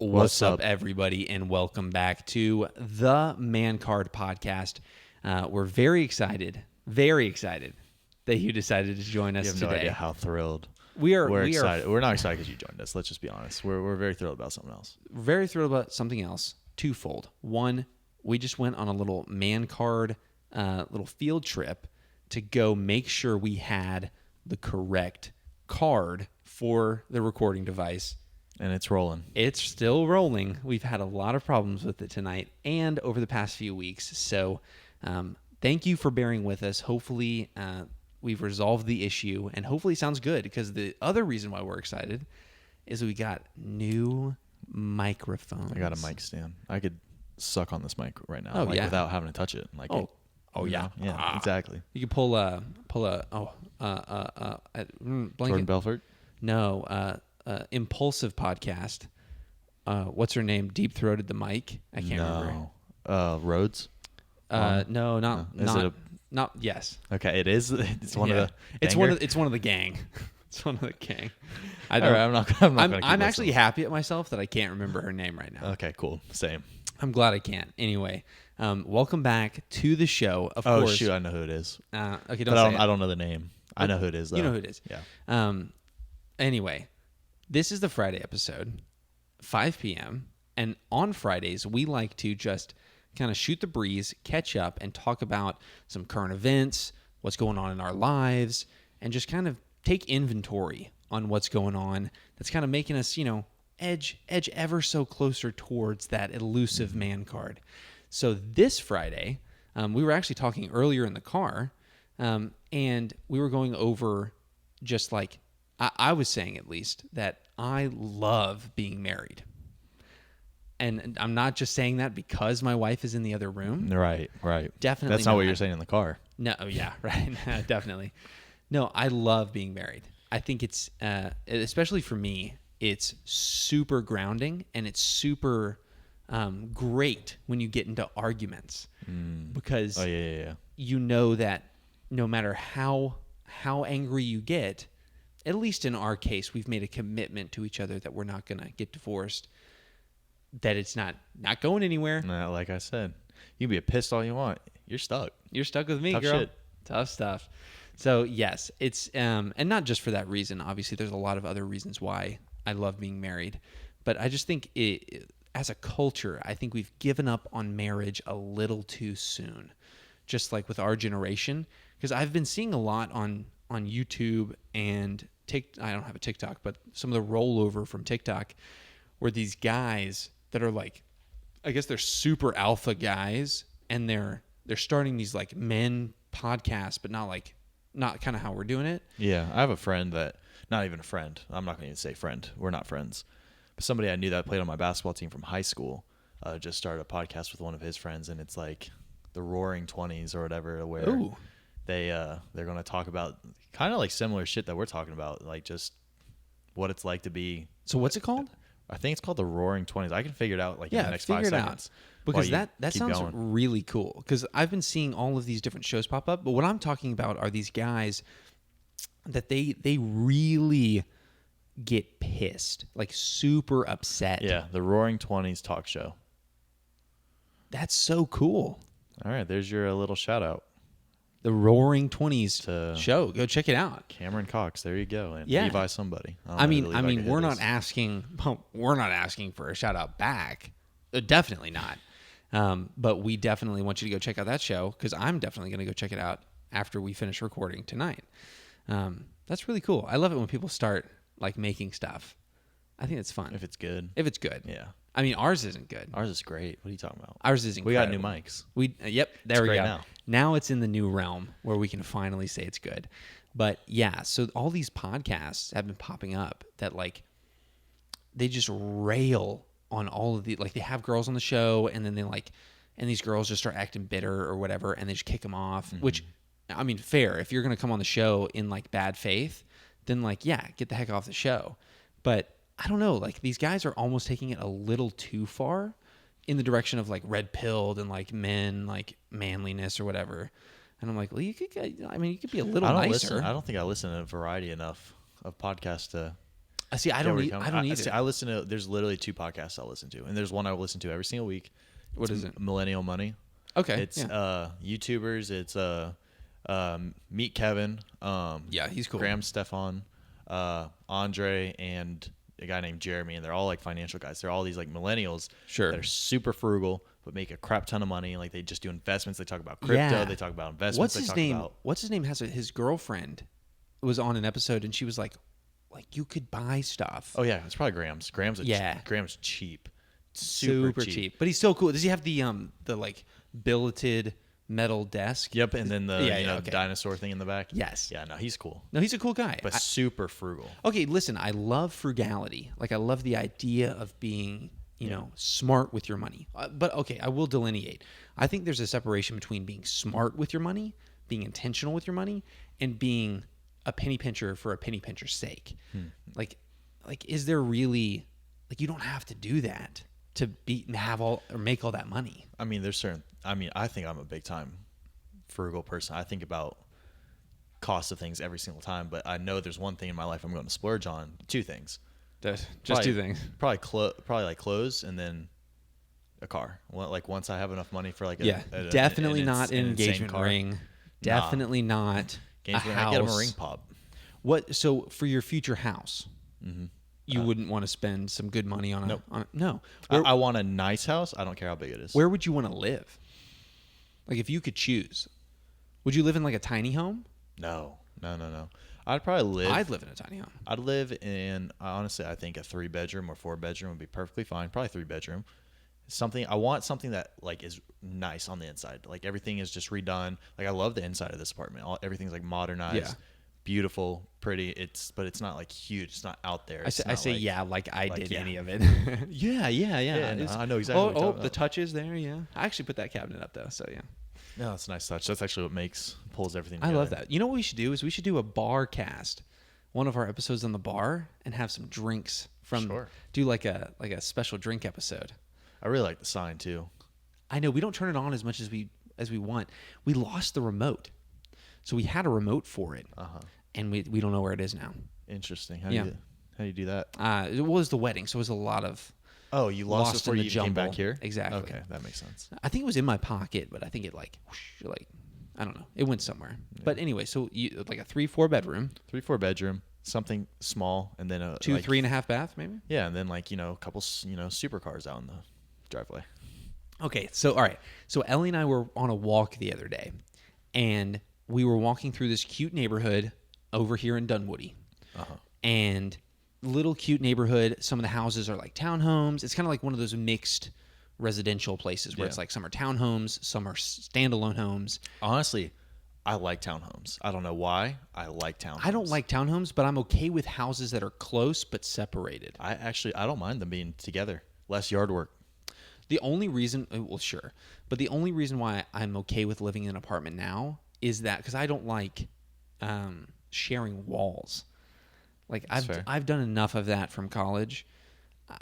What's up, everybody, and welcome back to the Man Card Podcast. We're very excited that you decided to join us today. You have today. no idea how thrilled. We're excited. We're not excited because you joined us. Let's just be honest. We're very thrilled about something else. Very thrilled about something else. Twofold. One, we just went on a little Man Card, little field trip to go make sure we had the correct card for the recording device. And it's rolling. It's still rolling. We've had a lot of problems with it tonight and over the past few weeks. So thank you for bearing with us. Hopefully we've resolved the issue and hopefully it sounds good, because the other reason why we're excited is we got new microphones. I got a mic stand. I could suck on this mic right now, yeah. without having to touch it. Yeah. Yeah, exactly. You could pull Jordan Belfort? No, Impulsive Podcast. What's her name? Deep Throated the mic. I can't remember. Rhodes? No, not. Is it not. Yes. Okay, it is. It's one of the. It's one of the gang. It's one of the gang. I don't. All right, I'm not gonna. I'm actually happy at myself that I can't remember her name right now. Okay, cool. Same. I'm glad I can't. Anyway, welcome back to the show. Of course. Oh shoot, I know who it is. Okay, I don't know the name. I know who it is though. You know who it is. Yeah. Anyway, this is the Friday episode, 5 p.m. And on Fridays, we like to just kind of shoot the breeze, catch up, and talk about some current events, what's going on in our lives, and just kind of take inventory on what's going on that's kind of making us, edge ever so closer towards that elusive man card. So this Friday, we were actually talking earlier in the car, and we were going over just like, I was saying at least that I love being married. And I'm not just saying that because my wife is in the other room. Right. Definitely That's not what you're saying in the car. No, yeah, right. Definitely. No, I love being married. I think it's, especially for me, it's super grounding, and it's super great when you get into arguments. Because you know that no matter how angry you get, at least in our case, we've made a commitment to each other that we're not going to get divorced, that it's not going anywhere. No, like I said, you can be pissed all you want. You're stuck. You're stuck with me, Tough girl. shit. Tough stuff. So, yes, it's and not just for that reason. Obviously, there's a lot of other reasons why I love being married. But I just think as a culture, I think we've given up on marriage a little too soon, just like with our generation. Because I've been seeing a lot on YouTube and I don't have a TikTok, but some of the rollover from TikTok where these guys that are like, I guess they're super alpha guys, and they're starting these like men podcasts, but not kind of how we're doing it. Yeah, I have a friend that, not even a friend, I'm not going to even say friend, we're not friends, but somebody I knew that played on my basketball team from high school just started a podcast with one of his friends, and it's like the Roaring 20s or whatever, where Ooh. they're going to talk about kind of like similar shit that we're talking about, like just what it's like to be. So what's it called? I think it's called the Roaring 20s. I can figure it out in the next 5 seconds. Because that sounds really cool. Because I've been seeing all of these different shows pop up, but what I'm talking about are these guys that they really get pissed, like super upset. Yeah, the Roaring 20s talk show. That's so cool. All right, there's your little shout out. The Roaring 20s show. Go check it out. Cameron Cox, there you go. And yeah. Levi somebody. I mean, we're not asking for a shout out back. Definitely not. But we definitely want you to go check out that show, because I'm definitely going to go check it out after we finish recording tonight. That's really cool. I love it when people start like making stuff. I think it's fun. If it's good. Yeah. I mean, ours isn't good. Ours is great. What are you talking about? Ours is incredible. We got new mics. There we go. Now. Now it's in the new realm where we can finally say it's good. But yeah, so all these podcasts have been popping up that like they just rail on all of the, like they have girls on the show, and then and these girls just start acting bitter or whatever, and they just kick them off, which, I mean, fair. If you're going to come on the show in like bad faith, then like, yeah, get the heck off the show. But I don't know, like these guys are almost taking it a little too far in the direction of like red pilled and like men, like manliness or whatever. And I'm like, well, you could be a little nicer. I don't think I listen to a variety enough of podcasts to See, I Get don't where need. you're I coming- don't need see, it. I listen to. There's literally 2 podcasts I listen to, and there's one I listen to every single week. What It's is it? Millennial Money. Okay. It's yeah. YouTubers. It's Meet Kevin. Yeah, he's cool. Graham Stefan, Andre, and a guy named Jeremy, and they're all like financial guys. They're all these like millennials Sure. that are super frugal but make a crap ton of money. Like they just do investments. They talk about crypto. Yeah. They talk about investments. What's they his talk name? About, What's his name? His girlfriend was on an episode, and she was like you could buy stuff. oh yeah, it's probably Graham's. Yeah. Graham's cheap. super cheap. But he's still cool. Does he have the like billeted metal desk? Yep, and then the Yeah, the dinosaur thing in the back. Yes. Yeah, no, he's cool, No, he's a cool guy. but super frugal. Okay, listen, I love frugality. Like I love the idea of being, you know, smart with your money. But okay, I will delineate. I think there's a separation between being smart with your money, being intentional with your money, and being a penny pincher for a penny pincher's sake. Like is there really like you don't have to do that to have all or make all that money. I mean, there's certain. I mean, I think I'm a big time frugal person. I think about cost of things every single time, but I know there's one thing in my life I'm going to splurge on. 2 things. Just Probably- 2 things. Probably like clothes and then a car. Like once I have enough money for like Definitely not an insane engagement car. ring. Definitely not a Engagement, house. I get him a ring pop. What? So for your future house, you wouldn't want to spend some good money on a. Nope. No. I want a nice house. I don't care how big it is. Where would you want to live? Like if you could choose, would you live in like a tiny home? No. I'd probably live. I'd live in a tiny home. I'd live in. Honestly, I think a 3-bedroom or 4-bedroom would be perfectly fine. Probably 3-bedroom. I want something that like is nice on the inside. Like everything is just redone. Like I love the inside of this apartment. Everything's like modernized, Yeah. beautiful, pretty. But it's not like huge. It's not out there. I say yeah, like I like, did yeah. any of it. yeah. Yeah, no, It's- I know exactly what you're talking the about. touches there. Yeah, I actually put that cabinet up though. So yeah. No, that's a nice touch. That's actually what pulls everything I together. love that. You know what we should do is we should do a bar cast, one of our episodes on the bar, and have some drinks from. Sure. Do like a special drink episode. I really like the sign too. I know we don't turn it on as much as we want. We lost the remote, so we had a remote for it, and we don't know where it is now. Interesting. How Yeah. do you do that? It was the wedding, so it was a lot of. Oh, you lost it Lost before in the you came back jumble. here? Exactly. Okay, that makes sense. I think it was in my pocket, but I think it like I don't know. It went somewhere. But anyway, so you like a 3-4 bedroom, 3-4 bedroom, something small, and then a 2-3.5 bath, maybe. Yeah, and then like a couple supercars out in the driveway. Okay, so all right. So Ellie and I were on a walk the other day, and we were walking through this cute neighborhood over here in Dunwoody. And little cute neighborhood. Some of the houses are like townhomes. It's kind of like one of those mixed residential places where Yeah. it's like some are townhomes, some are standalone homes. Honestly, I like townhomes. I don't know why. I like townhomes. I don't like townhomes, but I'm okay with houses that are close but separated. I don't mind them being together. Less yard work. The only reason, well, sure, but the only reason why I'm okay with living in an apartment now is that because I don't like sharing walls. Like fair. I've done enough of that from college.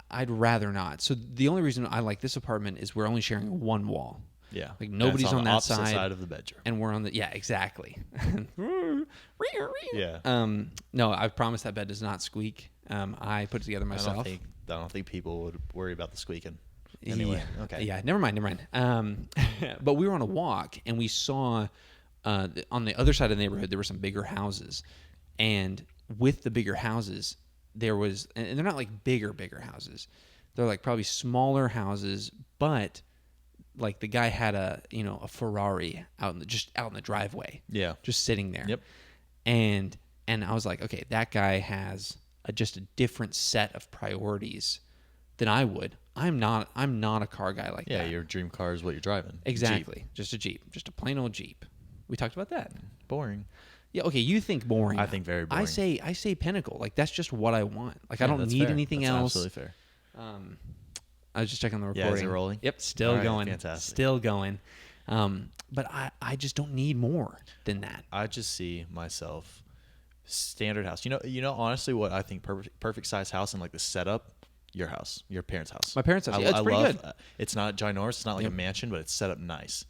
I'd rather not. So the only reason I like this apartment is we're only sharing one wall. Yeah. Like nobody's That's on that the opposite side. of the bedroom. And we're on the exactly. Yeah. No, I promise that bed does not squeak. I put it together myself. I don't think people would worry about the squeaking. Anyway, Yeah. okay. Yeah, never mind. But we were on a walk and we saw on the other side of the neighborhood there were some bigger houses, and with the bigger houses there was, and they're not like bigger houses. They're like probably smaller houses, but like the guy had a Ferrari out in the driveway. Yeah. Just sitting there. Yep. And I was like, okay, that guy has just a different set of priorities than I would. I'm not a car guy like Yeah, that. your dream car is what you're driving. Exactly. Jeep. Just a Jeep. Just a plain old Jeep. We talked about that. Boring. Yeah, okay, you think boring. I think very boring. I say Pinnacle. Like that's just what I want. Like I Yeah, don't that's need fair. anything That's else. Absolutely fair. I was just checking the Yeah, recording. is it rolling? Yep, still All right, going. fantastic. Still going. But I just don't need more than that. I just see myself standard house. Honestly, what I think perfect size house and like the setup. Your house, your parents' house. My parents' house. Yeah, it's pretty good. It's not ginormous. It's not like Yep. a mansion, but it's set up nice.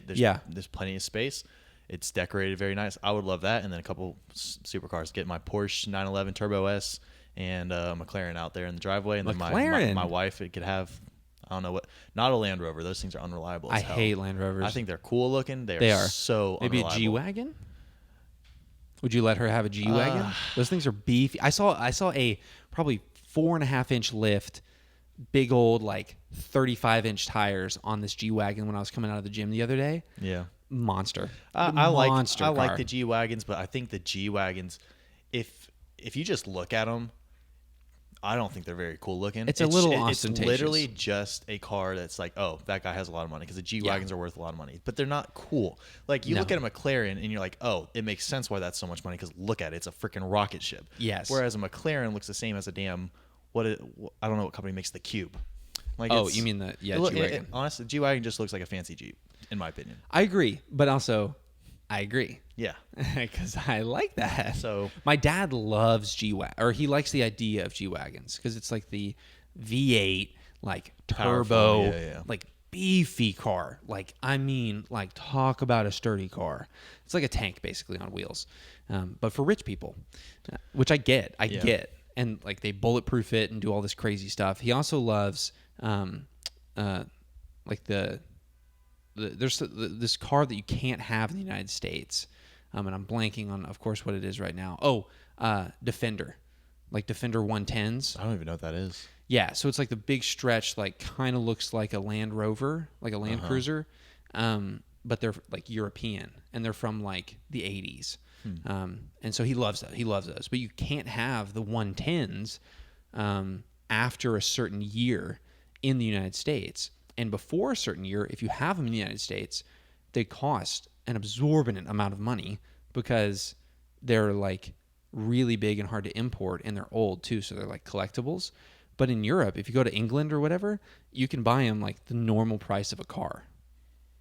Yeah. There's plenty of space. It's decorated very nice. I would love that, and then a couple supercars. Get my Porsche 911 Turbo S and a McLaren out there in the driveway, and then McLaren? my wife it could have, I don't know what, not a Land Rover. Those things are unreliable. I As hell. hate Land Rovers. I think they're cool looking. they are so maybe unreliable. a G-Wagon. Would you let her have a G-Wagon? Those things are beefy. I saw a probably 4.5-inch lift, big old like 35-inch tires on this G-Wagon when I was coming out of the gym the other day. Yeah. Monster. I like car. the G-Wagons, but I think the G-Wagons, if you just look at them, I don't think they're very cool looking. It's a little It's ostentatious. literally just a car that's like, oh, that guy has a lot of money, because the G-Wagons are worth a lot of money, but they're not cool. Like you No. look at a McLaren and you're like, oh, it makes sense why that's so much money, because look at it, it's a freaking rocket ship. Yes. Whereas a McLaren looks the same as a damn I don't know what company makes the Cube. Like Oh, you mean the G-Wagon? Honestly, G-Wagon just looks like a fancy Jeep, in my opinion. I agree, but also I agree. Yeah. Because I like that. So my dad loves G-Wagon, or he likes the idea of G-Wagons because it's like the V8, like turbo, Powerful, yeah. like beefy car. Like, I mean, like talk about a sturdy car. It's like a tank basically on wheels, but for rich people, which I get. And like they bulletproof it and do all this crazy stuff. He also loves like there's this car that you can't have in the United States, and I'm blanking on, of course, what it is right now. Defender, like Defender 110s. I don't even know what that is. Yeah, so it's like the big stretch, like kind of looks like a Land Rover, like a Land Cruiser, but they're like European and they're from like the 80s. And so he loves that. He loves those. But you can't have the 110s after a certain year in the United States. And before a certain year, if you have them in the United States, they cost an exorbitant amount of money because they're like really big and hard to import, and they're old too, so they're like collectibles. But in Europe, if you go to England or whatever, you can buy them like the normal price of a car.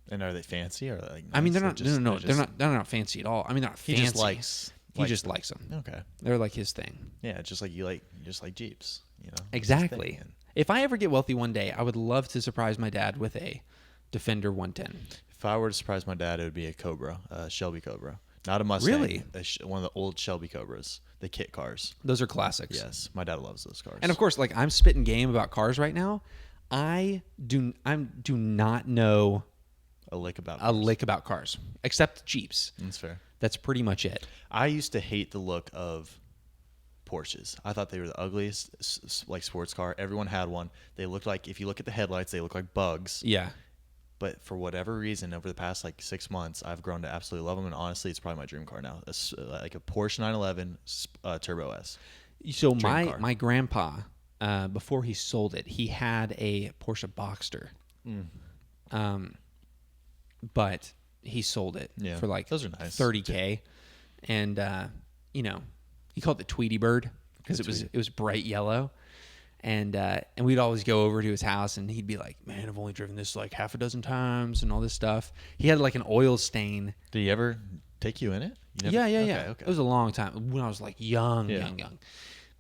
And are they fancy or like? Nice? I mean, they're not. Just, No, they're not. They're not fancy at all. I mean, they're not He fancy. just likes. He just likes them. Okay. They're like his thing. Yeah, just like you just like Jeeps. You know. It's his Exactly. thing. And If I ever get wealthy one day, I would love to surprise my dad with a Defender 110. if I were to surprise my dad, it would be a Cobra, a Shelby Cobra, not a Mustang. Really? One of the old Shelby Cobras, the kit cars. Those are classics. Yes, my dad loves those cars. And of course, like I'm spitting game about cars right now. I do not know a lick about a cars. lick about cars except Jeeps. That's fair. That's pretty much it. I used to hate the look of Porsches. I thought they were the ugliest like sports car. Everyone had one. They looked like, if you look at the headlights, they look like bugs. Yeah. But for whatever reason, over the past like 6 months, I've grown to absolutely love them. And honestly, it's probably my dream car now. Like a Porsche 911 Turbo S. So Dream car. my grandpa, before he sold it, he had a Porsche Boxster. But he sold it Yeah, for like those are nice. $30K, and he called it the Tweety Bird because it was bright yellow, and we'd always go over to his house and he'd be like, "Man, I've only driven this like half a dozen times and all this stuff." He had like an oil stain. Did he ever take you in it? You Yeah. Okay. It was a long time when I was like young.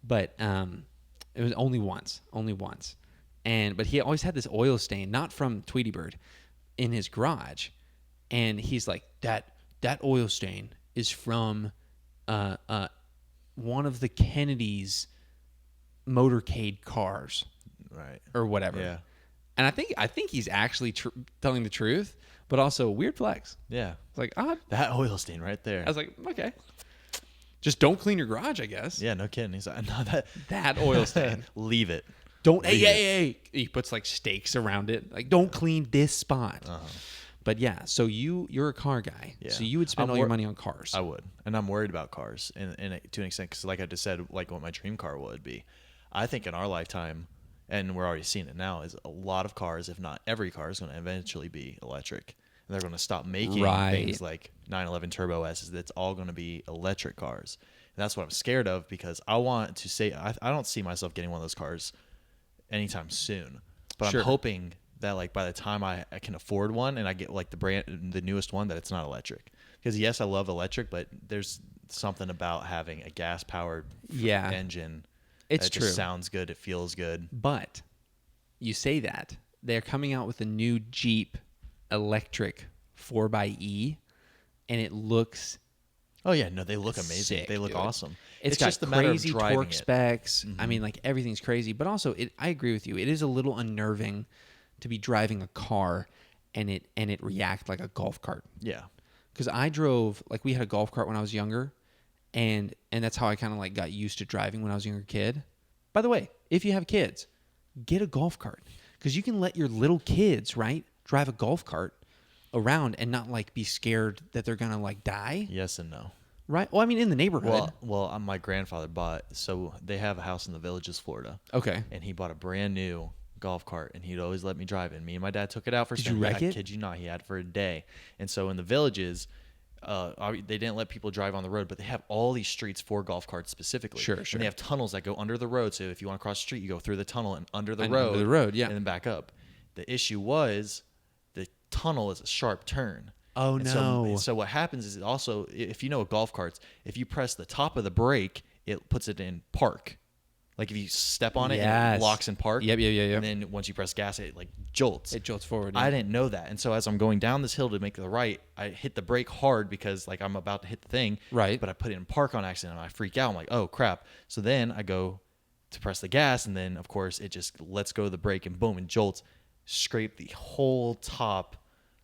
But it was only once, but he always had this oil stain, not from Tweety Bird, in his garage, and he's like, that oil stain is from one of the Kennedy's motorcade cars Right. or whatever. Yeah. And I think he's actually telling the truth, but also weird flex. Yeah. It's like, ah, That oil stain right there. I was like, okay, just don't clean your garage, I guess. Yeah, no kidding. He's like, no, That oil stain. leave it. Don't Leave it. hey. He puts like stakes around it. Like, don't clean this spot. But yeah, so you're a car guy. Yeah. So you would spend I'm all your money on cars. I would, and I'm worried about cars, and to an extent, because like I just said, like what my dream car would be. I think in our lifetime, and we're already seeing it now, is a lot of cars, if not every car, is going to eventually be electric, and they're going to stop making things like 911 Turbo S's. That's all going to be electric cars, and that's what I'm scared of, because I want to say I don't see myself getting one of those cars anytime soon, but Sure. I'm hoping that like by the time I can afford one and I get like the newest one, that it's not electric. Because yes, I love electric, but there's something about having a gas powered engine. It's that true. just sounds good. It feels good. But you say that they're coming out with a new Jeep electric 4xe, and it looks Oh yeah, no, they look amazing. Sick, They look dude. awesome. It's got just a matter of crazy driving torque it. specs. I mean, like everything's crazy. But also, I agree with you. It is a little unnerving to be driving a car and it react like a golf cart. Yeah. Because I drove, like, we had a golf cart when I was younger, and that's how I kind of like got used to driving when I was a younger kid. By the way, if you have kids, get a golf cart, because you can let your little kids, right, drive a golf cart around and not like be scared that they're gonna like die, Yes and no. right? Well, I mean, in the neighborhood. My grandfather bought. So they have a house in the Villages, Florida, Okay. and he bought a brand new golf cart, and he'd always let me drive it. And me and my dad took it out for. Did you wreck I it? kid you not, he had it for a day. And so in the Villages, they didn't let people drive on the road, but they have all these streets for golf carts specifically. Sure. And they have tunnels that go under the road. So if you want to cross the street, you go through the tunnel and under the And road. under the road, yeah. And then back up. The issue was the tunnel is a sharp turn. Oh, And no. So what happens is, also, if you know golf carts, if you press the top of the brake, it puts it in park. Like if you step on it, and Yes. it locks in park. Yep. And then once you press gas, it like jolts. It jolts forward. I didn't know that. And so as I'm going down this hill to make the right, I hit the brake hard because like I'm about to hit the thing. Right. But I put it in park on accident and I freak out. I'm like, oh crap. So then I go to press the gas, and then of course it just lets go of the brake, and boom, and jolts, scrape the whole top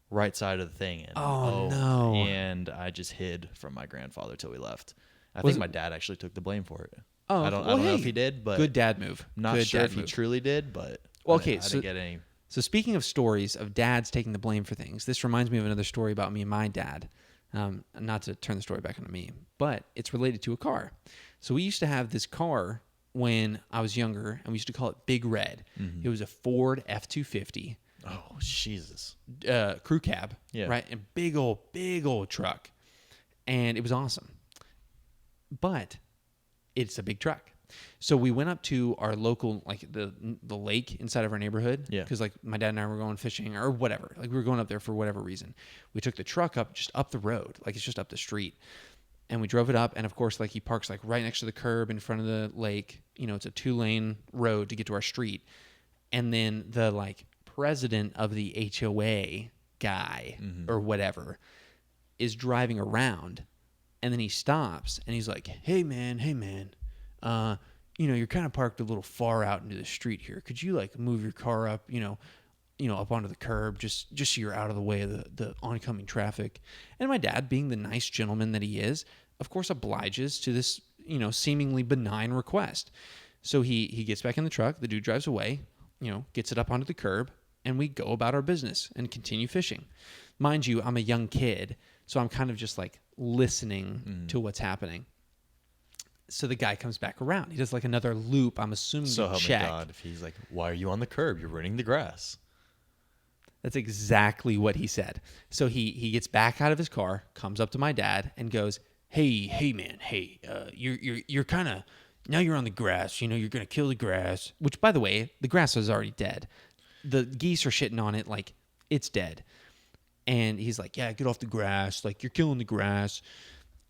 right side of the thing. And, Oh, no. And I just hid from my grandfather till we left. I Was think it- my dad actually took the blame for it. Oh, I don't well, know hey, if he did, but good dad move. I'm not Good sure dad if he move. truly did, but Well, I okay, didn't get any. So speaking of stories of dads taking the blame for things, this reminds me of another story about me and my dad. Not to turn the story back onto me, but it's related to a car. So we used to have this car when I was younger, and we used to call it Big Red. It was a Ford F-250 Oh, Jesus. crew cab, Yeah. right? And big old truck. And it was awesome. But it's a big truck. So we went up to our local, like the lake inside of our neighborhood. Yeah. Because like my dad and I were going fishing or whatever. Like we were going up there for whatever reason. We took the truck up, just up the road. Like it's just up the street. And we drove it up. And of course, like he parks like right next to the curb in front of the lake. You know, it's a 2-lane road to get to our street. And then the like president of the HOA guy or whatever is driving around. And then he stops and he's like, hey man, you know, you're kind of parked a little far out into the street here. Could you like move your car up, you know, up onto the curb, just so you're out of the way of the oncoming traffic? And my dad, being the nice gentleman that he is, of course obliges to this, you know, seemingly benign request. So he gets back in the truck, the dude drives away, you know, gets it up onto the curb, and we go about our business and continue fishing. Mind you, I'm a young kid, so I'm kind of just like listening to what's happening. So the guy comes back around. He does like another loop. I'm assuming So to help me check. God, if he's like, why are you on the curb? You're ruining the grass. That's exactly what he said. So he gets back out of his car, comes up to my dad, and goes, "Hey man, you're kind of now you're on the grass. You know you're gonna kill the grass." Which, by the way, the grass was already dead. The geese are shitting on it like it's dead. And he's like, "Yeah, get off the grass. Like you're killing the grass."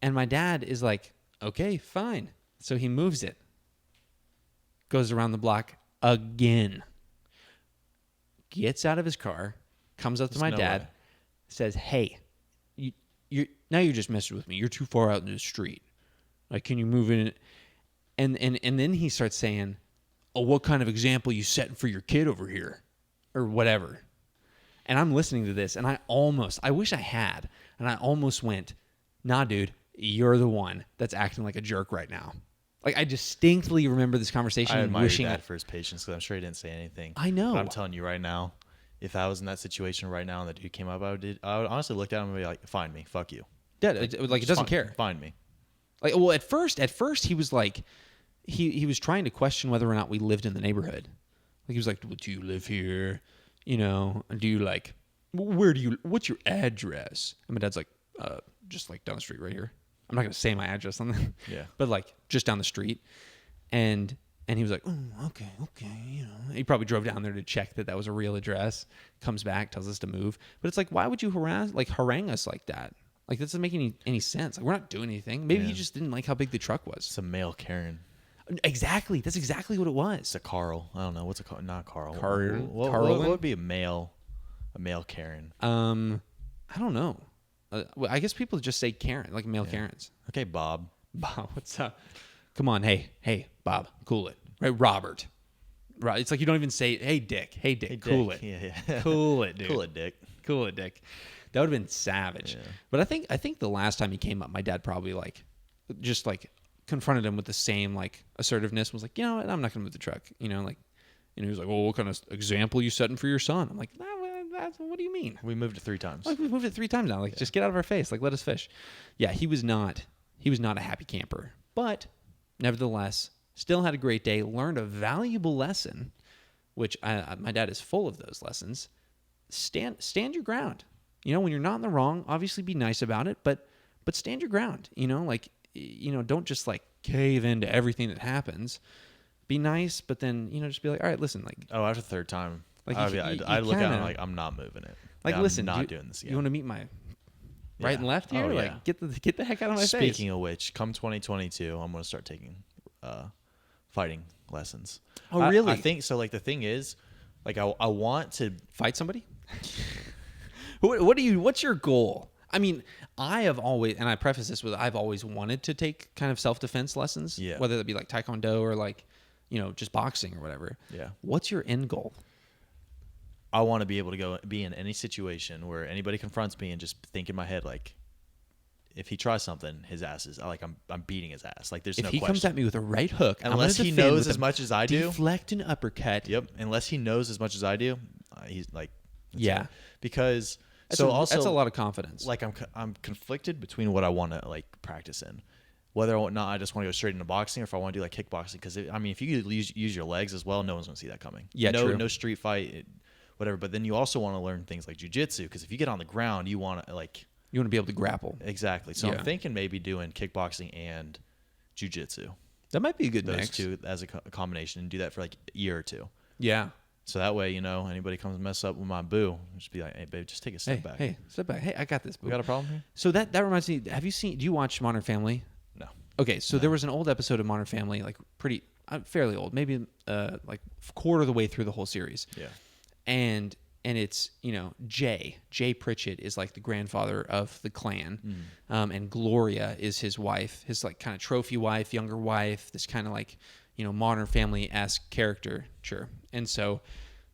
And my dad is like, "Okay, fine." So he moves it, goes around the block again, gets out of his car, comes up to my no dad, way. says, "Hey, you're just messing with me. You're too far out in the street. Like, can you move in?" And then he starts saying, "Oh, what kind of example you setting for your kid over here?" Or whatever. And I'm listening to this, and I wish I had, and I almost went, "Nah, dude, you're the one that's acting like a jerk right now." Like, I distinctly remember this conversation I and admire wishing your dad for his patience, because I'm sure he didn't say anything. I know. But I'm telling you right now, if I was in that situation right now and the dude came up, I would honestly look at him and be like, "Find me, fuck you." Yeah, it doesn't care. Find me. Like, well, at first he was like, he was trying to question whether or not we lived in the neighborhood. Like, he was like, "Well, do you live here? You know, do you like, what's your address?" And my dad's like, just like down the street right here. I'm not going to say my address on there. Yeah. But like just down the street. And he was like, "Oh, okay. You know, he probably drove down there to check that was a real address, comes back, tells us to move. But it's like, why would you harangue us like that? Like, that doesn't make any sense. Like, we're not doing anything. Maybe he just didn't like how big the truck was. It's a male Karen. Exactly. That's exactly what it was. It's a Carl. I don't know. What's a Carl? Not Carl. Carl- What Carlin? would be a male Karen? I don't know. well, I guess people just say Karen, like male Karens. Okay, Bob. Bob, what's up? Come on, hey, Bob, cool it. Right, Robert. Right, it's like you don't even say, hey, Dick, cool Dick. it, Yeah. cool it, dude, Cool it, Dick. cool it, Dick. That would have been savage. Yeah. But I think the last time he came up, my dad probably like just like confronted him with the same like assertiveness. Was like, you know what, I'm not gonna move the truck. You know, like, he was like, well, what kind of example you setting for your son? I'm like, what do you mean? We moved it 3 times. Like, we've moved it 3 times now. Like, just get out of our face. Like, let us fish. Yeah, he was not a happy camper. But nevertheless, still had a great day. Learned a valuable lesson, which my dad is full of those lessons. Stand your ground. You know, when you're not in the wrong, obviously be nice about it, but stand your ground. You know, like, don't just like cave into everything that happens. Be nice, but then, just be like, all right, listen, like, After the 3rd time, like I'd look at him kinda- like, I'm not moving it. like, I'm listen, not doing this again. You want to meet my right Yeah. and left here? Oh, Like, yeah. get the heck out of my face. Speaking of which, come 2022, I'm going to start taking fighting lessons. Oh, really? I think so. Like, the thing is, like, I want to. Fight somebody? What's your goal? I mean, I have always, and I preface this with, I've always wanted to take kind of self-defense lessons, Yeah. whether that be like Taekwondo or like, just boxing or whatever. Yeah. What's your end goal? I want to be able to be in any situation where anybody confronts me and just think in my head, like, if he tries something, his ass is like, I'm beating his ass. Like, there's If no he question. comes at me with a right hook, Unless I'm he gonna defend knows with as a much as I do. deflect and uppercut. Yep. Unless he knows as much as I do, he's like, that's Yeah. it. Because That's so a, also that's a lot of confidence. like I'm conflicted between what I want to like practice in, whether or not I just want to go straight into boxing or if I want to do like kickboxing. Because if you use your legs as well, no one's gonna see that coming. Yeah, true. No street fight, whatever. But then you also want to learn things like jujitsu because if you get on the ground, you want to like you want to be able to grapple. exactly. So Yeah. I'm thinking maybe doing kickboxing and jujitsu, That might be a good those mix. two as a combination, and do that for like a year or 2. Yeah. So that way, anybody comes and mess up with my boo, just be like, hey, babe, just take a step back. Hey, step back. Hey, I got this. We boo. got a problem here? So that reminds me. Do you watch Modern Family? No. Okay, so there was an old episode of Modern Family, like pretty fairly old, maybe like quarter of the way through the whole series. Yeah. And it's Jay Pritchett is like the grandfather of the clan, and Gloria is his wife, his like kind of trophy wife, younger wife, this kind of like Modern Family-esque character, sure. And so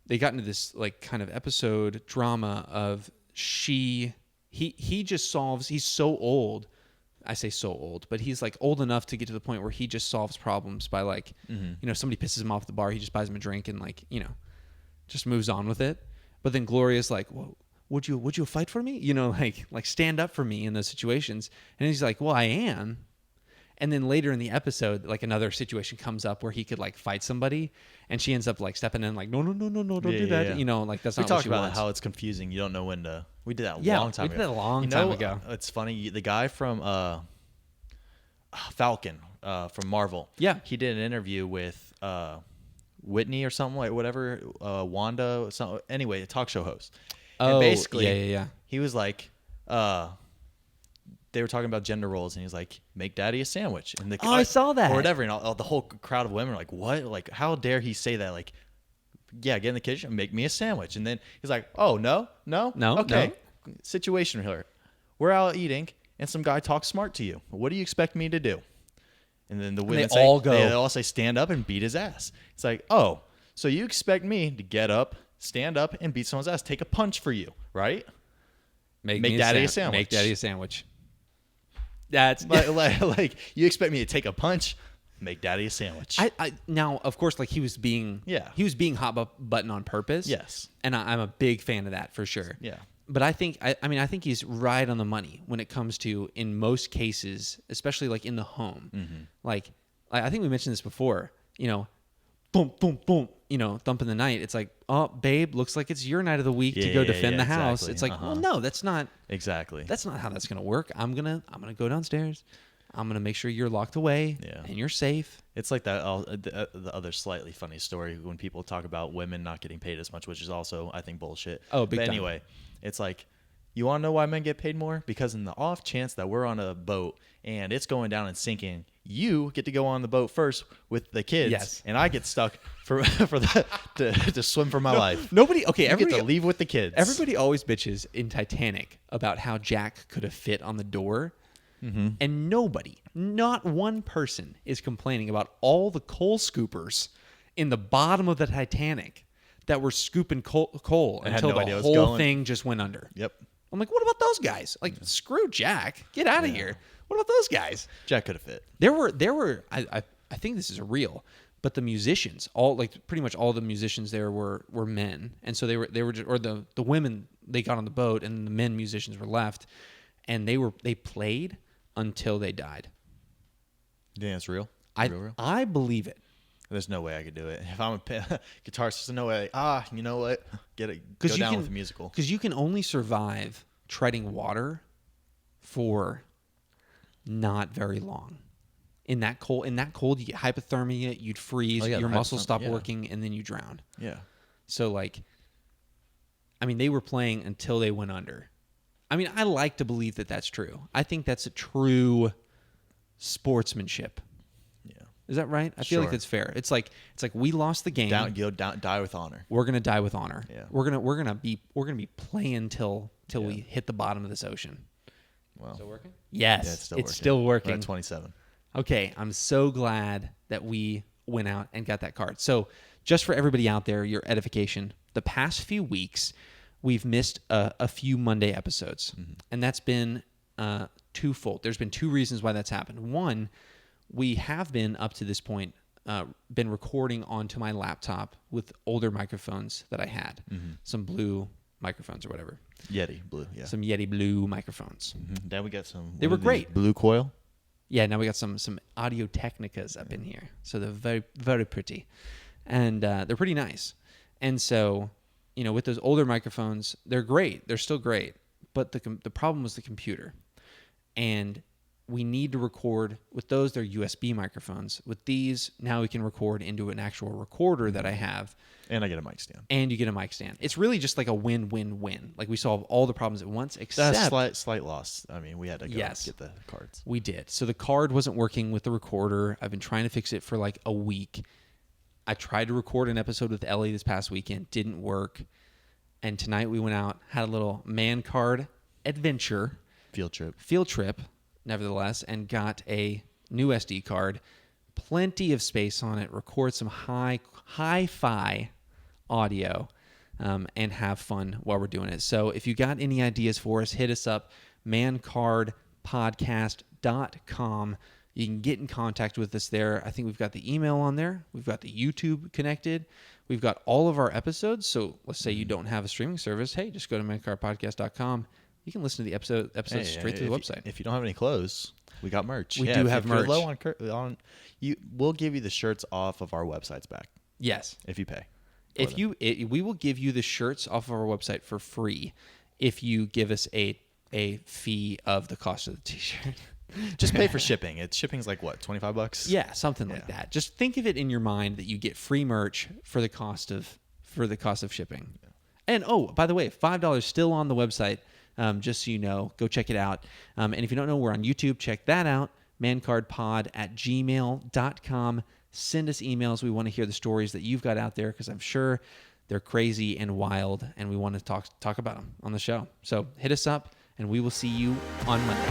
they got into this like kind of episode drama of he just solves. He's so old. I say so old, but he's like old enough to get to the point where he just solves problems by like, somebody pisses him off at the bar, he just buys him a drink and like, just moves on with it. But then Gloria's like, well, would you fight for me? Like stand up for me in those situations. And he's like, well, I am. And then later in the episode, like another situation comes up where he could like fight somebody, and she ends up like stepping in, like, no, don't do that. Yeah. Like that's We not what talked she about wants. how it's confusing. You don't know when to. We did that a Yeah, long time we ago. did that a long time ago. It's funny. The guy from Falcon from Marvel. Yeah. He did an interview with Whitney or something like whatever. Wanda. Anyway, a talk show host. And Oh, basically, yeah. he was like, they were talking about gender roles, and he's like, "Make daddy a sandwich." And I saw that. or whatever. And all the whole crowd of women are like, "What? Like, how dare he say that?" Like, yeah, get in the kitchen, and make me a sandwich. And then he's like, "Oh no, okay." Situation here, we're out eating, and some guy talks smart to you. What do you expect me to do? And then the women all go. They all say, "Stand up and beat his ass." It's like, oh, so you expect me to get up, stand up, and beat someone's ass? Take a punch for you, right? Make Make daddy a sandwich. Make daddy a sandwich. That's like you expect me to take a punch, make daddy a sandwich. I now of course like he was being hot button on purpose. Yes. And I'm a big fan of that for sure. Yeah. But I think I think he's right on the money when it comes to, in most cases, especially like in the home. Like I think we mentioned this before, boom, boom, boom, thump in the night. It's like, oh, babe, looks like it's your night of the week to go defend the house. exactly. It's like, well, no, that's not Exactly. how that's gonna work. I'm gonna go downstairs. I'm gonna make sure you're locked away and you're safe. It's like that. The other slightly funny story when people talk about women not getting paid as much, which is also, I think, bullshit. Oh, big but time. anyway, it's like You want to know why men get paid more? Because in the off chance that we're on a boat and it's going down and sinking, you get to go on the boat first with the kids, Yes. and I get stuck to swim for my life. Nobody. Okay, You get everybody to leave with the kids. Everybody always bitches in Titanic about how Jack could have fit on the door. And nobody, not one person, is complaining about all the coal scoopers in the bottom of the Titanic that were scooping coal had until no the idea it was whole going. thing just went under. Yep. I'm like, what about those guys? Like, screw Jack. Get out of here. What about those guys? Jack could have fit. There were. I think this is real, but the musicians, pretty much all the musicians there were men, and so they were just, or the women, they got on the boat, and the men musicians were left, and they played until they died. You think that's real? Real? I believe it. There's no way I could do it. If I'm a guitarist, there's no way. You know what? Go down with a musical. Because you can only survive treading water for not very long. In that cold, you get hypothermia, you'd freeze, Oh, yeah, your the muscles stop yeah. working, and then you drown. Yeah. So, they were playing until they went under. I like to believe that that's true. I think that's a true sportsmanship. Yeah. Is that right? I feel like Sure. that's fair. It's like we lost the game. Die with honor. We're gonna die with honor. Yeah. We're gonna be playing till we hit the bottom of this ocean. Well, Still working? Yes, yeah, it's still We're working. at 27. Okay, I'm so glad that we went out and got that card. So, just for everybody out there, your edification, the past few weeks, we've missed a few Monday episodes, and that's been twofold. There's been two reasons why that's happened. One, we have been, up to this point, been recording onto my laptop with older microphones that I had, some blue microphones or whatever. Yeti blue. Yeah. Some Yeti blue microphones. Then we got some. They what were are these, great. Blue coil. Yeah, now we got some Audio Technicas up in here. So they're very, very pretty. And they're pretty nice. And so, with those older microphones, they're great. They're still great. But the problem was the computer. And we need to record with those. They're USB microphones. With these, now we can record into an actual recorder that I have. And I get a mic stand. And you get a mic stand. It's really just like a win-win-win. Like, we solve all the problems at once, except... That's slight loss. We had to go Yes. get the cards. We did. So the card wasn't working with the recorder. I've been trying to fix it for like a week. I tried to record an episode with Ellie this past weekend. Didn't work. And tonight we went out, had a little man card adventure. Field trip, nevertheless, and got a new SD card. Plenty of space on it. Record some hi-fi audio and have fun while we're doing it. So if you got any ideas for us, hit us up, mancardpodcast.com. You can get in contact with us there. I think we've got the email on there. We've got the YouTube connected. We've got all of our episodes. So let's say you don't have a streaming service. Hey, just go to mancardpodcast.com. You can listen to the episodes straight through the website. If you don't have any clothes, we got merch. We do have if merch. You're low on we'll give you the shirts off of our websites back Yes. if you pay. We will give you the shirts off of our website for free if you give us a fee of the cost of the t-shirt. Just pay for shipping. Shipping's like what, $25? Yeah, something like that. Just think of it in your mind that you get free merch for the cost of shipping. Yeah. And by the way, $5 still on the website. Just so you know, go check it out. And if you don't know, we're on YouTube. Check that out. mancardpod@gmail.com. Send us emails. We want to hear the stories that you've got out there because I'm sure they're crazy and wild, and we want to talk about them on the show. So hit us up, and we will see you on Monday.